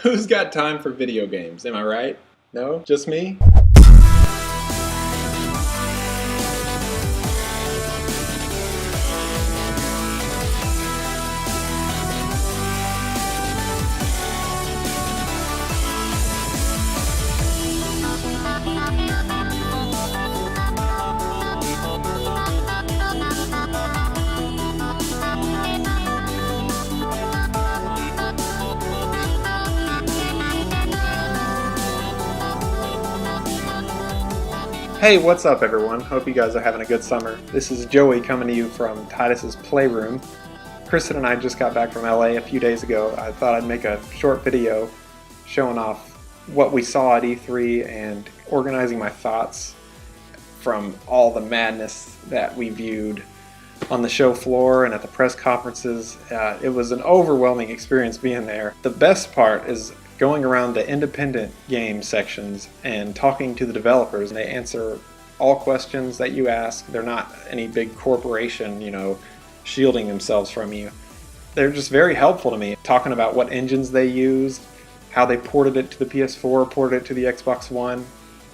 Who's got time for video games? Am I right? No? Just me? Hey, what's up everyone? Hope you guys are having a good summer. This is Joey coming to you from Titus's Playroom. Kristen and I just got back from LA a few days ago. I thought I'd make a short video showing off what we saw at E3 and organizing my thoughts from all the madness that we viewed on the show floor and at the press conferences. It was an overwhelming experience being there. The best part is going around the independent game sections and talking to the developers. They answer all questions that you ask. They're not any big corporation, shielding themselves from you. They're just very helpful to me, talking about what engines they used, how they ported it to the PS4, ported it to the Xbox One,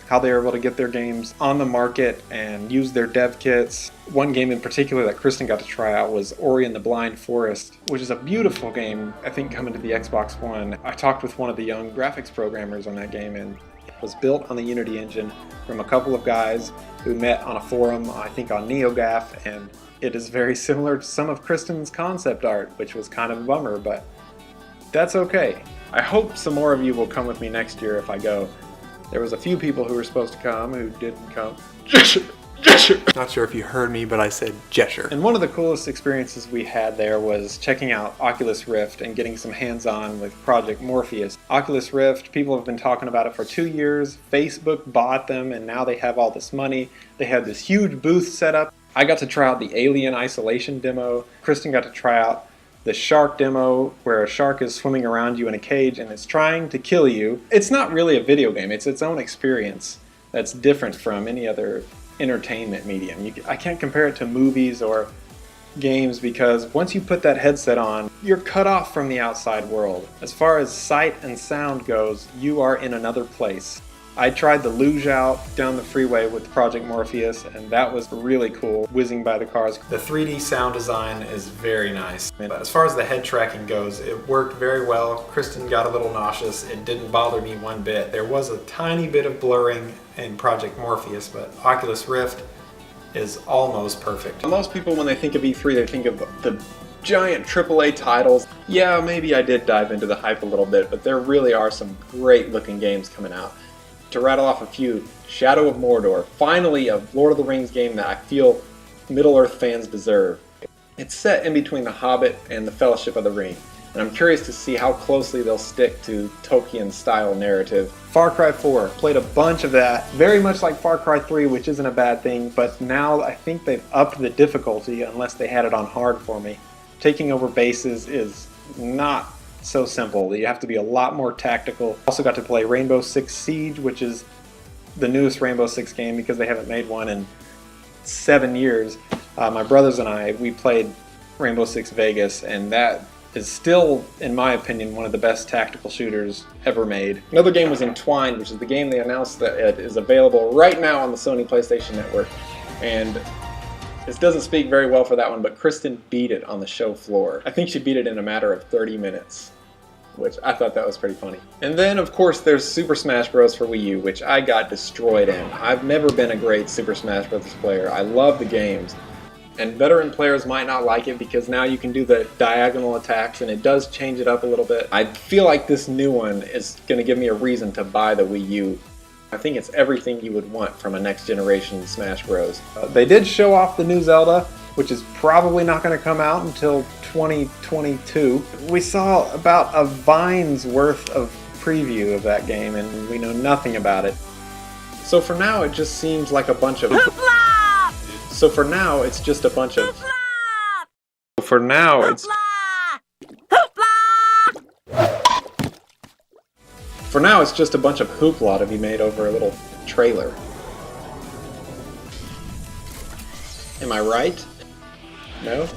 how they were able to get their games on the market and use their dev kits. One game in particular that Kristen got to try out was Ori and the Blind Forest, which is a beautiful game, I think, coming to the Xbox One. I talked with one of the young graphics programmers on that game, and it was built on the Unity engine from a couple of guys who met on a forum, I think on NeoGAF, and it is very similar to some of Kristen's concept art, which was kind of a bummer, but that's okay. I hope some more of you will come with me next year if I go. There was a few people who were supposed to come who didn't come. Not sure if you heard me, but I said gesture. And one of the coolest experiences we had there was checking out Oculus Rift and getting some hands-on with Project Morpheus. Oculus Rift, people have been talking about it for 2 years. Facebook bought them and now they have all this money. They had this huge booth set up. I got to try out the Alien Isolation demo. Kristen got to try out the shark demo, where a shark is swimming around you in a cage and it's trying to kill you. It's not really a video game, it's its own experience that's different from any other entertainment medium. I can't compare it to movies or games because once you put that headset on, you're cut off from the outside world. As far as sight and sound goes, you are in another place. I tried the luge out down the freeway with Project Morpheus, and that was really cool, whizzing by the cars. The 3D sound design is very nice. And as far as the head tracking goes, it worked very well. Kristen got a little nauseous. It didn't bother me one bit. There was a tiny bit of blurring in Project Morpheus, but Oculus Rift is almost perfect. Most people, when they think of E3, they think of the giant AAA titles. Yeah, maybe I did dive into the hype a little bit, but there really are some great looking games coming out. To rattle off a few, Shadow of Mordor, finally a Lord of the Rings game that I feel Middle-earth fans deserve. It's set in between The Hobbit and The Fellowship of the Ring, and I'm curious to see how closely they'll stick to Tolkien's style narrative. Far Cry 4, played a bunch of that, very much like Far Cry 3, which isn't a bad thing, but now I think they've upped the difficulty unless they had it on hard for me. Taking over bases is not so simple. You have to be a lot more tactical. Also got to play Rainbow Six Siege, which is the newest Rainbow Six game because they haven't made one in 7 years. My brothers and I, we played Rainbow Six Vegas, and that is still, in my opinion, one of the best tactical shooters ever made. Another game was Entwined, which is the game they announced that it is available right now on the Sony PlayStation Network. And this doesn't speak very well for that one, but Kristen beat it on the show floor. I think she beat it in a matter of 30 minutes, which I thought that was pretty funny. And then, of course, there's Super Smash Bros. For Wii U, which I got destroyed in. I've never been a great Super Smash Bros. Player. I love the games. And veteran players might not like it because now you can do the diagonal attacks and it does change it up a little bit. I feel like this new one is going to give me a reason to buy the Wii U. I think it's everything you would want from a next generation Smash Bros. They did show off the new Zelda, which is probably not going to come out until 2022. We saw about a Vine's worth of preview of that game and we know nothing about it. So for now it just seems like a bunch of Hoopla! So for now it's just a bunch of Hoopla! For now it's For now, it's just a bunch of hoopla to be made over a little trailer. Am I right? No?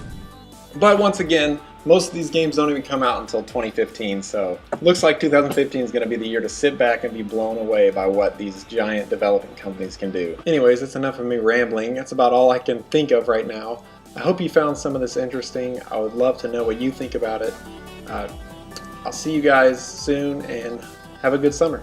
But once again, Most of these games don't even come out until 2015, so looks like 2015 is going to be the year to sit back and be blown away by what these giant developing companies can do. Anyways, that's enough of me rambling. That's about all I can think of right now. I hope you found some of this interesting. I would love to know what you think about it. I'll see you guys soon, and have a good summer.